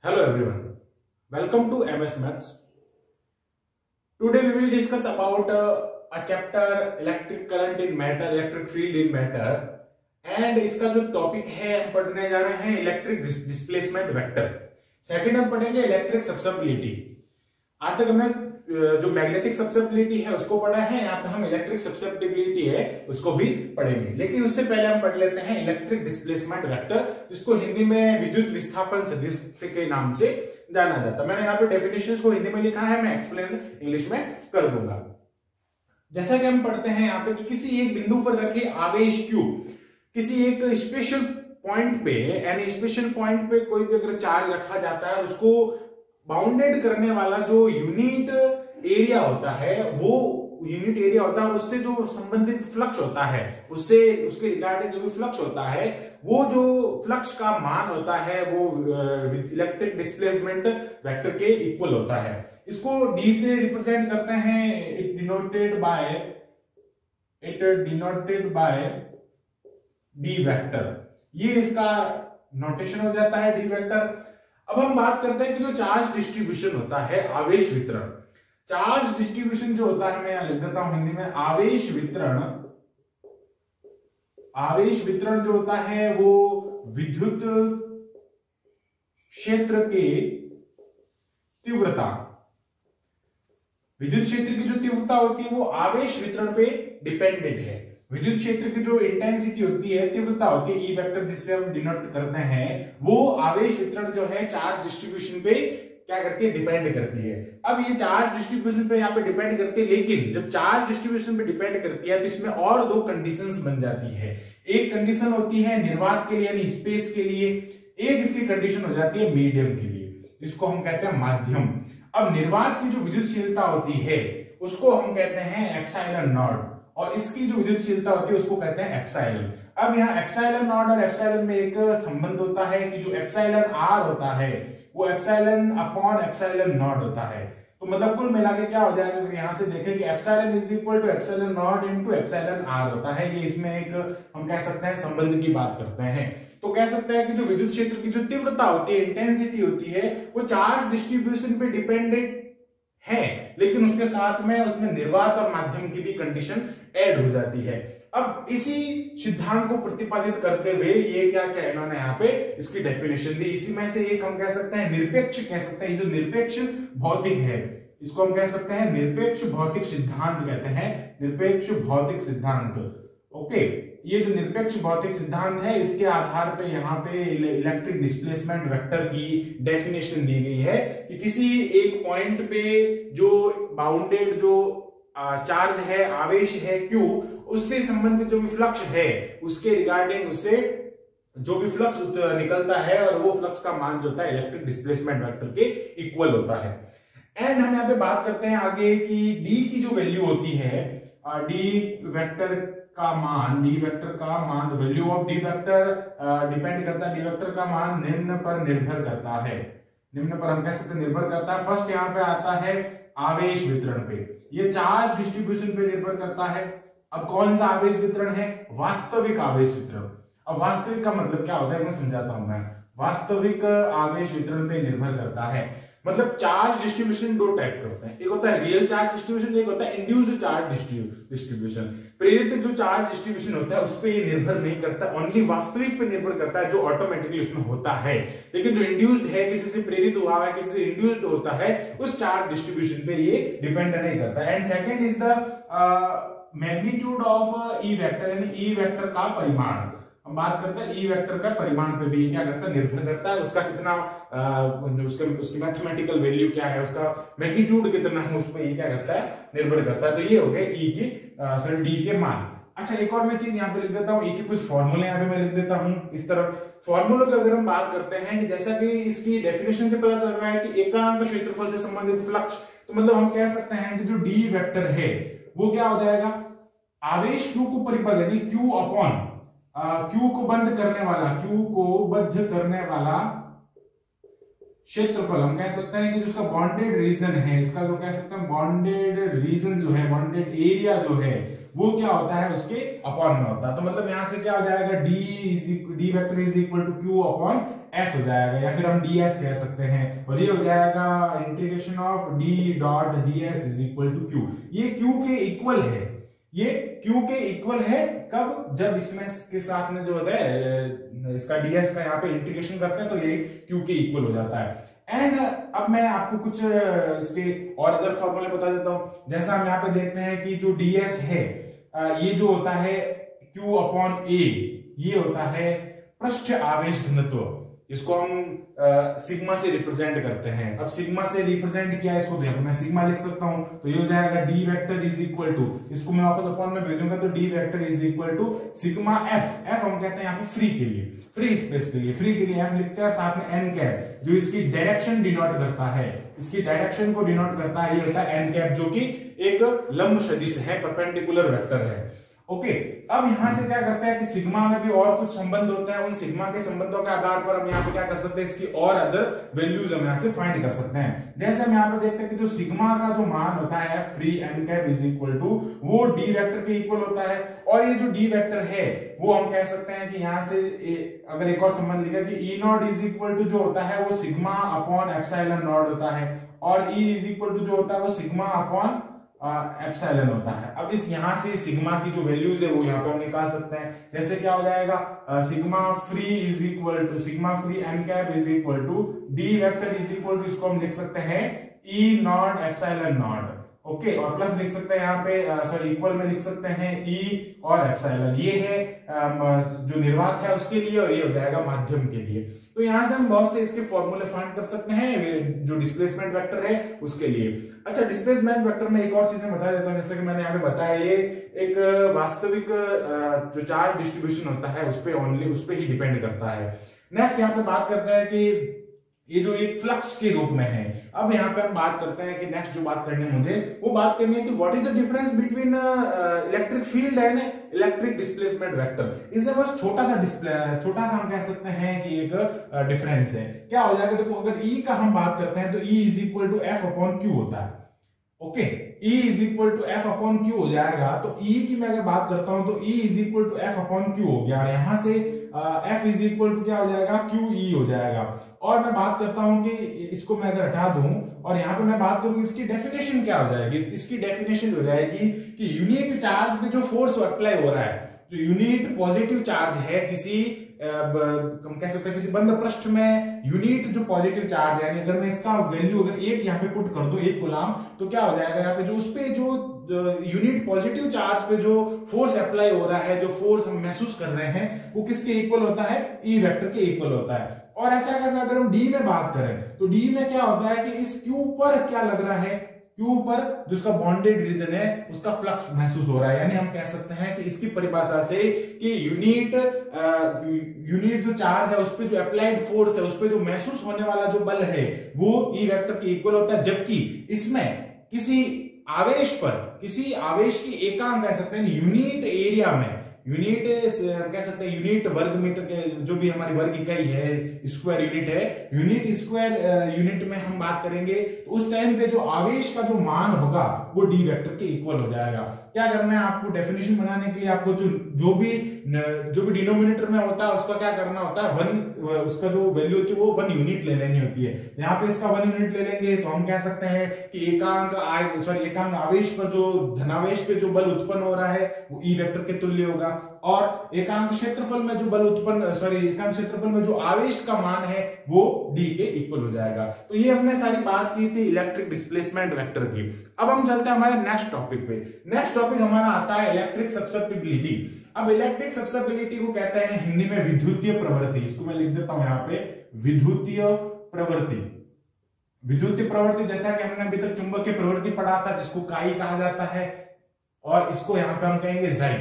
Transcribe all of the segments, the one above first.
Hello everyone, welcome to MS Maths. Today we will discuss about a chapter electric current in matter, electric field in matter. And इसका जो topic है हम पढ़ने जा रहे हैं इलेक्ट्रिक डिस्प्लेसमेंट वेक्टर. सेकंड हम पढ़ेंगे इलेक्ट्रिक सब्सिबिलिटी. आज तक हमने जो मैग्नेटिक सब्सिबिलिटी है उसको पढ़ा है, यहाँ पे हम इलेक्ट्रिक सब्सिबिलिटी है उसको भी पढ़ेंगे. लेकिन उससे पहले हम पढ़ लेते हैं इलेक्ट्रिक डिस्प्लेसमेंट वेक्टर, जिसको हिंदी में विद्युत विस्थापन सदिश के नाम से जाना जाता है. मैंने यहाँ पे डेफिनेशंस को हिंदी में लिखा है, मैं एक्सप्लेन इंग्लिश में कर दूंगा. जैसा कि हम पढ़ते हैं यहाँ पे कि किसी एक बिंदु पर रखे आवेश Q किसी एक स्पेशल पॉइंट पे, यानी स्पेशल पॉइंट पे कोई भी अगर चार्ज रखा जाता है, उसको बाउंडेड करने वाला जो यूनिट एरिया होता है, वो यूनिट एरिया होता है, उससे जो संबंधित फ्लक्स होता है, उससे उसके रिगार्डिंग जो भी फ्लक्स होता है, वो जो फ्लक्स का मान होता है वो इलेक्ट्रिक डिस्प्लेसमेंट वेक्टर के इक्वल होता है. इसको डी से रिप्रेजेंट करते हैं, it denoted by D vector. ये इसका नोटेशन हो जाता है डी वेक्टर. अब हम बात करते हैं कि जो चार्ज डिस्ट्रीब्यूशन होता है, आवेश वितरण. चार्ज डिस्ट्रीब्यूशन जो होता है, मैं यहां लिख देता हूं हिंदी में, आवेश वितरण जो होता है वो विद्युत क्षेत्र की तीव्रता, विद्युत क्षेत्र की जो तीव्रता होती है वो आवेश वितरण पे डिपेंडेंट है. विद्युत क्षेत्र की जो इंटेंसिटी होती है, तीव्रता होती है, ई वेक्टर जिससे हम डिनोट करते हैं, वो आवेश वितरण जो है चार्ज डिस्ट्रीब्यूशन पे क्या करती है, डिपेंड करती है. अब ये चार्ज डिस्ट्रीब्यूशन पे यहाँ पे डिपेंड करती है, लेकिन जब चार्ज डिस्ट्रीब्यूशन पे डिपेंड करती है तो इसमें और दो कंडीशंस बन जाती है. एक कंडीशन होती है निर्वात के लिए यानी स्पेस के लिए, एक इसकी कंडीशन हो जाती है मीडियम के लिए, जिसको हम कहते हैं माध्यम. अब निर्वात की जो विद्युतशीलता होती है उसको हम कहते हैं एप्सिलॉन नॉट, और इसकी जो विद्युतशीलता होती है उसको कहते हैं एप्सिलॉन. अब यहाँ एप्सिलॉन नॉट और एप्सिलॉन में एक संबंध होता है कि जो एप्सिलॉन आर होता है वो एप्सिलॉन अपॉन एप्सिलॉन नॉट होता है. तो मतलब कुल मिला के क्या हो जाएगा, तो यहाँ से देखें कि epsilon is equal to epsilon naught into epsilon r होता है. ये इसमें एक हम कह सकते हैं संबंध की बात करते हैं. तो कह सकते हैं कि जो विद्युत क्षेत्र की जो तीव्रता होती है, इंटेंसिटी होती है, वो चार्ज डिस्ट्रीब्यूशन पे डिपेंडेंट है, लेकिन उसके साथ में उसमें निर्वात और माध्यम की भी कंडीशन ऐड हो जाती है. अब इसी सिद्धांत को प्रतिपादित करते हुए ये क्या क्या इन्होंने यहाँ पे इसकी डेफिनेशन दी. इसी में से एक हम कह सकते हैं निरपेक्ष, कह सकते हैं जो निरपेक्ष भौतिक है, इसको हम कह सकते हैं निरपेक्ष भौतिक सिद्धांत कहते हैं, निरपेक्ष भौतिक सिद्धांत. ओके, ये जो निरपेक्ष भौतिक सिद्धांत है, इसके आधार पे यहाँ पे इलेक्ट्रिक डिस्प्लेसमेंट वेक्टर की डेफिनेशन दी गई है कि किसी एक पॉइंट पे जो बाउंडेड जो चार्ज है, आवेश है Q, उससे संबंधित जो भी फ्लक्स है उसके रिगार्डिंग उससे जो भी फ्लक्स निकलता है, और वो फ्लक्स का मान जो होता है इलेक्ट्रिक डिस्प्लेसमेंट वेक्टर के इक्वल होता है. एंड हम यहाँ पे बात करते हैं आगे कि D की जो वैल्यू होती है, डी वेक्टर का मान, value of D vector depend करता है, डी वेक्टर का मान निम्न पर निर्भर करता है, निम्न पर हम कह सकते हैं निर्भर करता है. फर्स्ट यहाँ पे आता है आवेश वितरण पे, ये चार्ज डिस्ट्रीब्यूशन पे निर्भर करता है. अब कौन सा आवेश वितरण है, वास्तविक आवेश वितरण. अब वास्तविक का मतलब क्या होता है मैं समझाता हूं. मैं वास्तविक आवेश वितरण पे निर्भर करता है. मतलब चार्ज डिस्ट्रीब्यूशन दो टाइप के होते हैं, एक होता है रियल चार्ज डिस्ट्रीब्यूशन, एक होता है इंड्यूस्ड चार्ज डिस्ट्रीब्यूशन. प्रेरित जो चार्ज डिस्ट्रीब्यूशन होता है उस पर ये निर्भर नहीं करता, ओनली वास्तविक पे निर्भर करता है जो ऑटोमेटिकली उसमें होता है. लेकिन जो इंड्यूस्ड है, किसी से प्रेरित हुआ है, किसी से इंड्यूस्ड होता है, उस चार्ज डिस्ट्रीब्यूशन पे ये डिपेंड नहीं करता. And second is the magnitude of E vector, यानी ई वेक्टर का परिमाण. हम बात करते हैं ई वेक्टर का परिमाण पे भी क्या करता है, निर्भर करता है. उसका कितना उसकी मैथमेटिकल वैल्यू क्या है, उसका मैग्नीट्यूड कितना है, उस पर ये क्या करता है, निर्भर करता है. तो ये हो गए ई की डी के मान. अच्छा, एक और मैं चीज यहाँ पे लिख देता हूँ, ई के कुछ फॉर्मूले यहाँ पे मैं लिख देता हूँ इस तरफ. फॉर्मूलों की अगर हम बात करते हैं कि जैसा कि इसकी डेफिनेशन से पता चल रहा है कि एकांक क्षेत्रफल से संबंधित फ्लक्स, तो मतलब हम कह सकते हैं कि जो डी वेक्टर है वो क्या हो जाएगा, आवेश Q को परिपथ यानी Q अपॉन Q को बंद करने वाला क्षेत्रफल, हम कह सकते हैं कि जो उसका बॉन्डेड रीजन है, इसका जो कह सकते हैं बॉन्डेड रीजन जो है, बॉन्डेड एरिया जो है, वो क्या होता है उसके अपॉन में होता है। तो मतलब यहां से क्या हो जाएगा, D vector is equal to Q upon S हो जाएगा, या फिर हम डी एस कह सकते हैं, और ये हो जाएगा integration of D dot D S is equal to Q. ये क्यू के इक्वल है, ये क्यू के इक्वल है कब, जब इसमें के साथ में जो होता है इसका डीएस का यहाँ पे इंटीग्रेशन करते हैं तो ये क्यू के इक्वल हो जाता है। एंड अब मैं आपको कुछ इसके और अदर फॉर्मूले बता देता हूं। जैसा हम यहाँ पे देखते हैं कि जो डीएस है ये जो होता है क्यू अपॉन ए, ये होता है पृष्ठ आवेश घनत्व, इसको हम सिग्मा से रिप्रेजेंट करते हैं। अब सिग्मा से रिप्रेजेंट किया है इसको, देखो मैं सिग्मा लिख सकता हूं, तो ये हो जाएगा D vector is equal to, इसको मैं वापस अपॉन में भेजूंगा तो D vector is equal to sigma F. F हम कहते हैं यहाँ पे फ्री के लिए, फ्री स्पेस के लिए, फ्री के लिए एफ लिखते हैं, और साथ में एन कैप जो इसकी डायरेक्शन डिनोट करता है, इसकी डायरेक्शन को डिनोट करता है, ये होता है एन कैप, जो कि एक लंब सदिश है, परपेंडिकुलर वेक्टर है। ओके, अब यहां से क्या करते हैं कि सिग्मा में भी और कुछ संबंध होता है, उन सिग्मा के संबंधों के आधार पर हम यहाँ पे क्या कर सकते हैं, इसकी और अदर वैल्यूज हम यहाँ से फाइंड कर सकते हैं। जैसे हम यहाँ पे देखते हैं कि जो सिग्मा का जो मान होता है free n cap is equal to, वो डी वेक्टर के इक्वल होता है, और ये जो डी वेक्टर है वो हम कह सकते हैं कि यहाँ से अगर एक और संबंध लिखा कि ई नॉट इज इक्वल टू जो होता है वो सिग्मा अपॉन एप्सिलॉन नॉट होता है, और ई इज इक्वल टू जो होता है वो सिग्मा अपॉन एप्सिलॉन होता है। अब इस यहां से सिग्मा की जो वैल्यूज है वो यहाँ पे हम निकाल सकते हैं। जैसे क्या हो जाएगा, sigma free is equal to sigma free n cap is equal to D vector is equal to, इसको हम लिख सकते हैं E naught epsilon naught. Okay, और प्लस लिख सकते हैं यहाँ पे, सॉरी इक्वल में लिख सकते हैं ई और एप्सिलॉन, ये है जो निर्वात है उसके लिए, और ये हो जाएगा माध्यम के लिए। तो यहां से हम बहुत से इसके फॉर्मूले फाइंड कर सकते हैं जो डिस्प्लेसमेंट वेक्टर है उसके लिए। अच्छा, डिस्प्लेसमेंट वेक्टर में एक और चीज मैं बता देता हूं, जैसे कि मैंने यहाँ पे बताया, ये एक वास्तविक जो चार्ज डिस्ट्रीब्यूशन होता है उस पे ही डिपेंड करता है। नेक्स्ट यहाँ पे बात करता है कि ये जो एक फ्लक्स के रूप में है। अब यहाँ पे हम बात करते हैं कि नेक्स्ट जो बात करनी है मुझे, वो बात करनी है कि what is the difference between electric field and electric displacement vector. इसमें बस छोटा सा हम कह सकते हैं कि एक डिफरेंस है। क्या हो जाएगा, देखो अगर E का हम बात करते हैं तो E is equal to F upon Q होता है। Okay, E is equal to F upon Q हो जाएगा, तो E की मैं अगर बात करता हूं तो E is equal to F upon Q हो गया, और यहां से F इज इक्वल टू क्या हो जाएगा, क्यू ई हो जाएगा। और मैं बात करता हूं कि इसको मैं अगर हटा दूं और यहाँ पे मैं बात करूं इसकी डेफिनेशन क्या हो जाएगी, इसकी डेफिनेशन हो जाएगी कि यूनिट चार्ज पे जो फोर्स अप्लाई हो रहा है, जो यूनिट पॉजिटिव चार्ज है किसी हम कह सकते हैं किसी बंद पृष्ठ में, यूनिट जो पॉजिटिव चार्ज है, अगर मैं इसका वैल्यू अगर एक यहाँ पे पुट कर दूं, एक गुलाम, तो क्या हो जाएगा यहाँ पे जो उस पे जो यूनिट पॉजिटिव चार्ज पे जो फोर्स अप्लाई हो रहा है, जो फोर्स हम महसूस कर रहे हैं, वो किसके इक्वल होता है, ई वेक्टर के इक्वल होता है। और ऐसा कैसा, अगर हम डी में बात करें तो डी में क्या होता है कि इस क्यू पर क्या लग रहा है, क्यू पर जो उसका बॉन्डेड रीजन है उसका फ्लक्स महसूस हो रहा है। यानी हम कह सकते हैं कि इसकी परिभाषा से कि यूनिट जो चार्ज है उस पे जो अप्लाइड फोर्स है, उस पे जो महसूस होने वाला जो बल है वो ई वेक्टर के इक्वल होता है, जबकि इसमें किसी आवेश की एकांक कह सकते हैं यूनिट एरिया में, यूनिट कह सकते हैं यूनिट वर्ग मीटर के जो भी हमारी वर्ग इकाई है, स्क्वायर यूनिट है, यूनिट स्क्वायर यूनिट में हम बात करेंगे तो उस टाइम पे जो आवेश का जो मान होगा वो डी वेक्टर के इक्वल हो जाएगा। क्या करना है आपको, डेफिनेशन बनाने के लिए आपको जो भी डिनोमिनेटर में होता है उसका क्या करना होता है, उसका जो वैल्यू होती है वो 1 यूनिट ले लेनी होती है। यहाँ पे इसका 1 यूनिट ले लेंगे तो हम कह सकते हैं कि एकांक आवेश पर जो धनावेश पे जो बल उत्पन्न हो रहा है वो ई वेक्टर के तुल्य होगा, और एकांक क्षेत्रफल में जो बल एकांक क्षेत्रफल में जो आवेश का मान है वो डी के इक्वल हो जाएगा। तो ये हमने सारी बात की थी इलेक्ट्रिक डिस्प्लेसमेंट वेक्टर की। अब हम चलते हैं हमारे नेक्स्ट टॉपिक पे। नेक्स्ट टॉपिक हमारा आता है इलेक्ट्रिक सब्सेप्टिबिलिटी। अब इलेक्ट्रिक सब्सेप्टिबिलिटी को कहते हैं हिंदी में विद्युतीय प्रवृत्ति। इसको मैं लिख देता हूं यहाँ पे, विद्युतीय प्रवृत्ति। विद्युतीय प्रवृत्ति जैसा कि हमने अभी तक चुंबकीय प्रवृत्ति पढ़ा था जिसको काई कहा जाता है, और इसको यहाँ पे हम कहेंगे जाई।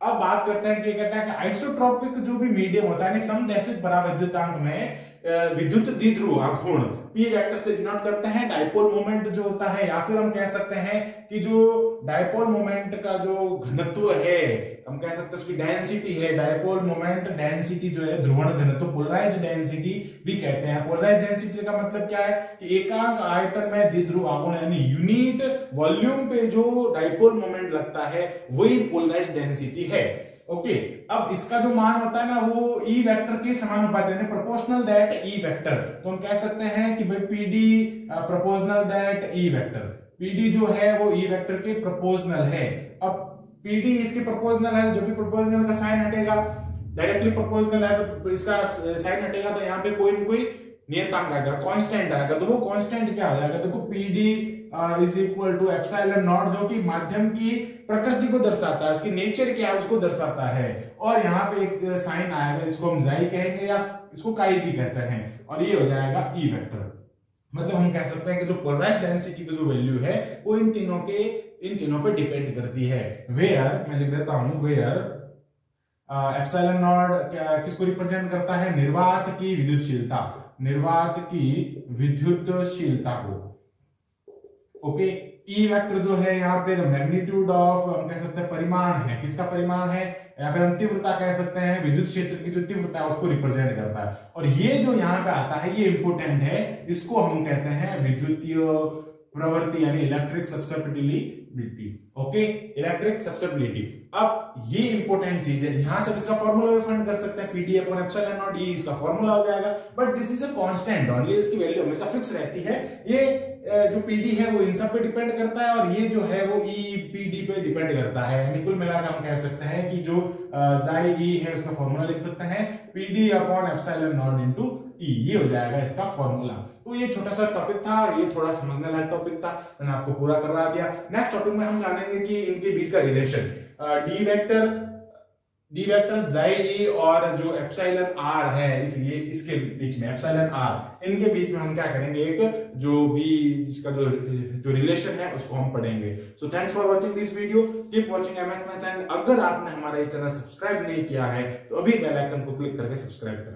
अब बात करते हैं कि कहता है कि आइसोट्रोपिक जो भी मीडियम होता है समदैशिक परावैद्युतांक में विद्युत द्विध्रुव आघूर्ण p वेक्टर से डिनोट करते हैं डाइपोल मोमेंट जो होता है, या फिर हम कह सकते हैं कि जो डाइपोल मोमेंट का जो घनत्व है, हम कह सकते हैं उसकी डेंसिटी है, डाइपोल मोमेंट डेंसिटी जो है ध्रुवण घनत्व पोलराइज्ड डेंसिटी भी कहते हैं। पोलराइज्ड डेंसिटी का मतलब क्या है कि एकांक आयतन में द्विध्रुव आघूर्ण यानी यूनिट वॉल्यूम पे जो डाइपोल मोमेंट लगता है वही पोलराइज्ड डेंसिटी है। ओके, अब इसका जो मान होता है ना वो ई वेक्टर के समानुपाती यानी प्रोपोर्शनल दैट ई वेक्टर। तो हम कह सकते हैं कि भाई PD proportional that E vector, PD जो है वो ई वेक्टर के प्रोपोर्शनल है। अब पीडी इसके प्रोपोर्शनल है, जब भी प्रोपोर्शनल का साइन हटेगा, डायरेक्टली प्रोपोर्शनल है तो इसका साइन हटेगा तो यहाँ पे कोई ना कोई नियतांक आएगा, कांस्टेंट आएगा। तो वो कांस्टेंट क्या हो जाएगा, देखो PD is equal to epsilon naught, जो कि माध्यम की प्रकृति को दर्शाता है, उसकी नेचर क्या है उसको दर्शाता है। और यहाँ पे एक साइन आएगा जिसको हम जाई कहेंगे या इसको काई भी कहते हैं, और ये हो जाएगा ई वेक्टर। मतलब हम कह सकते हैं कि जो पोलराइज्ड डेंसिटी की जो वैल्यू है वो इन तीनों पे डिपेंड करती है। वेयर मैं लिख देता हूं, वेयर एप्सिलॉन नॉट किसको रिप्रेजेंट करता है, निर्वात की विद्युतशीलता, निर्वात की विद्युतशीलता को। ओके, ई वेक्टर जो है यहाँ पे मैग्नीट्यूड ऑफ, हम कह सकते हैं परिमाण है, किसका परिमाण है, या फिर हम तीव्रता कह सकते हैं, विद्युत क्षेत्र की जो तीव्रता है उसको रिप्रेजेंट करता है। और ये जो यहाँ पे आता है ये इंपोर्टेंट है, इसको हम कहते हैं विद्युतीय प्रवृत्ति यानी electric susceptibility. Okay, electric susceptibility. अब ये इंपॉर्टेंट चीज है, यहां से इसका फॉर्मूला भी फाइंड कर सकते हैं, पीडी अपॉन एप्सिलॉन नॉट ई इसका फॉर्मूला हो जाएगा। But this is a constant only, इसकी वैल्यू हमेशा फिक्स रहती है। ये जो पीडी है वो इन सब पे डिपेंड करता है, और ये जो है वो ई पीडी पे डिपेंड करता है। यानी कुल मिलाकर हम कह सकते हैं कि जो जाई ई है उसका फॉर्मूला लिख सकते हैं PD upon epsilon naught into e, ये हो जाएगा इसका फॉर्मूला। तो ये छोटा सा टॉपिक था और ये थोड़ा समझने लायक टॉपिक था, मैंने आपको पूरा करवा दिया। नेक्स्ट टॉपिक में हम जानेंगे कि इनके बीच का रिलेशन डी वेक्टर जाई ई और जो एप्सिलॉन आर है, इसलिए इसके बीच में एप्सिलॉन आर, इनके बीच में हम क्या करेंगे, एक जो भी इसका जो रिलेशन है उसको हम पढ़ेंगे। So thanks for watching this video, keep watching MS maths. And अगर आपने हमारा ये चैनल सब्सक्राइब नहीं किया है तो अभी बेल आइकन को क्लिक करके सब्सक्राइब करें।